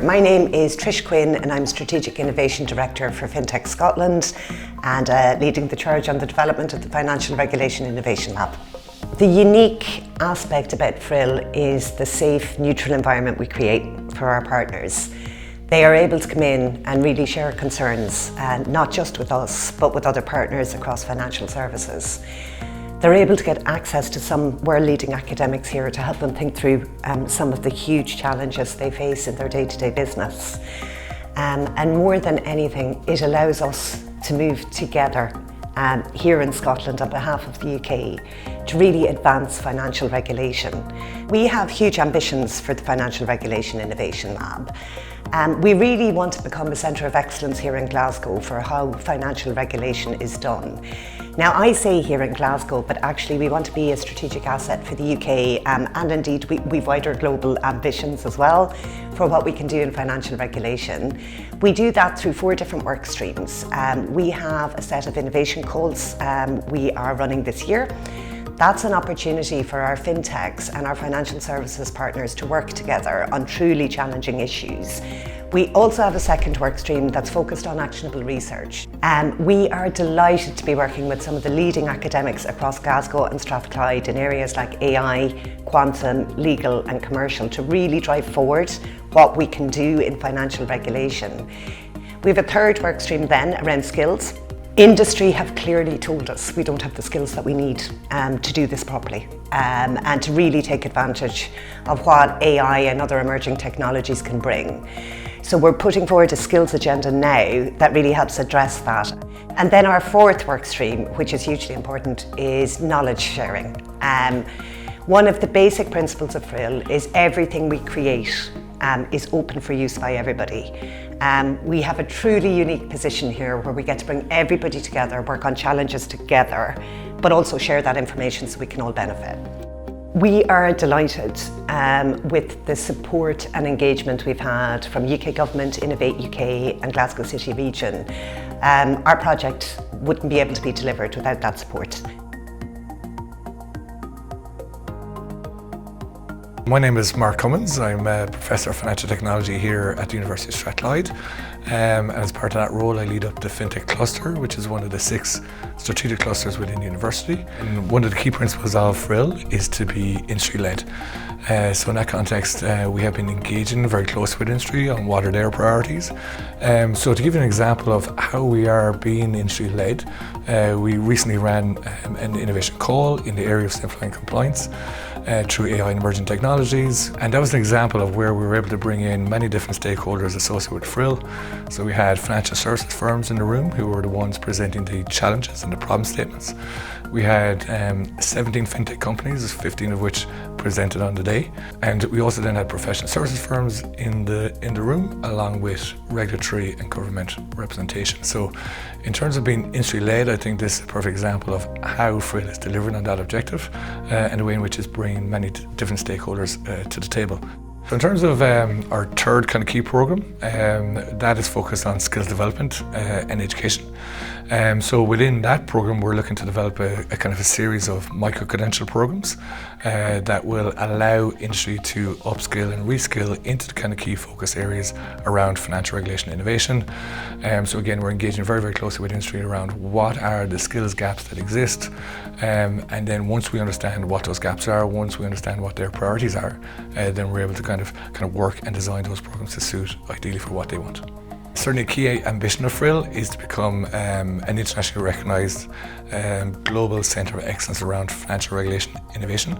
My name is Trish Quinn and I'm Strategic Innovation Director for FinTech Scotland and leading the charge on the development of the Financial Regulation Innovation Lab. The unique aspect about FRIL is the safe, neutral environment we create for our partners. They are able to come in and really share concerns, not just with us, but with other partners across financial services. They're able to get access to some world-leading academics here to help them think through some of the huge challenges they face in their day-to-day business. And more than anything, it allows us to move together here in Scotland on behalf of the UK to really advance financial regulation. We have huge ambitions for the Financial Regulation Innovation Lab. We really want to become a centre of excellence here in Glasgow for how financial regulation is done. Now, I say here in Glasgow, but actually we want to be a strategic asset for the UK and indeed we've wider global ambitions as well for what we can do in financial regulation. We do that through 4 different work streams. We have a set of innovation calls we are running this year. That's an opportunity for our fintechs and our financial services partners to work together on truly challenging issues. We also have a second work stream that's focused on actionable research. We are delighted to be working with some of the leading academics across Glasgow and Strathclyde in areas like AI, quantum, legal and commercial to really drive forward what we can do in financial regulation. We have a third work stream then around skills. Industry have clearly told us we don't have the skills that we need to do this properly and to really take advantage of what AI and other emerging technologies can bring. So we're putting forward a skills agenda now that really helps address that. And then our 4th work stream, which is hugely important, is knowledge sharing. One of the basic principles of FRIL is everything we create is open for use by everybody. We have a truly unique position here where we get to bring everybody together, work on challenges together, but also share that information so we can all benefit. We are delighted with the support and engagement we've had from UK Government, Innovate UK and Glasgow City Region. Our project wouldn't be able to be delivered without that support. My name is Mark Cummins. I'm a Professor of Financial Technology here at the University of Strathclyde. And as part of that role, I lead up the FinTech cluster, which is one of the 6 strategic clusters within the university. And one of the key principles of FRIL is to be industry-led. So in that context, we have been engaging very close with industry on what are their priorities. So to give you an example of how we are being industry-led, we recently ran an innovation call in the area of simplifying compliance through AI and emerging technologies. And that was an example of where we were able to bring in many different stakeholders associated with FRIL. So we had financial services firms in the room who were the ones presenting the challenges and the problem statements. We had 17 fintech companies, 15 of which presented on the day. And we also then had professional services firms in the room, along with regulatory and government representation. So in terms of being industry-led, I think this is a perfect example of how FRIL is delivering on that objective and the way in which it's bringing many different stakeholders to the table. So in terms of our 3rd kind of key program, that is focused on skills development and education. So within that program, we're looking to develop a kind of a series of micro-credential programs that will allow industry to upskill and reskill into the kind of key focus areas around financial regulation and innovation. So again, we're engaging very, very closely with industry around what are the skills gaps that exist. And then once we understand what those gaps are, once we understand what their priorities are, then we're able to kind of work and design those programs to suit ideally for what they want. Certainly a key ambition of FRIL is to become an internationally recognised global centre of excellence around financial regulation innovation.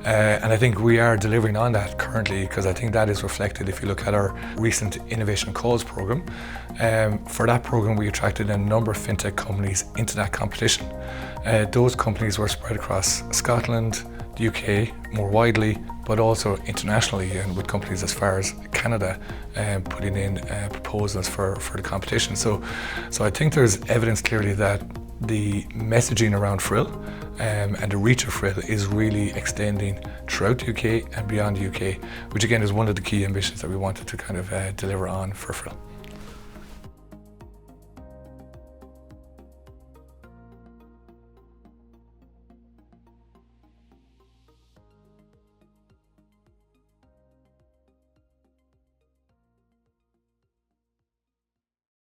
And I think we are delivering on that currently, because I think that is reflected if you look at our recent Innovation Calls programme. For that programme, we attracted a number of fintech companies into that competition. Those companies were spread across Scotland, the UK more widely, but also internationally, and with companies as far as Canada putting in proposals for the competition. So I think there's evidence clearly that the messaging around FRIL and the reach of FRIL is really extending throughout the UK and beyond the UK, which again is one of the key ambitions that we wanted to kind of deliver on for FRIL.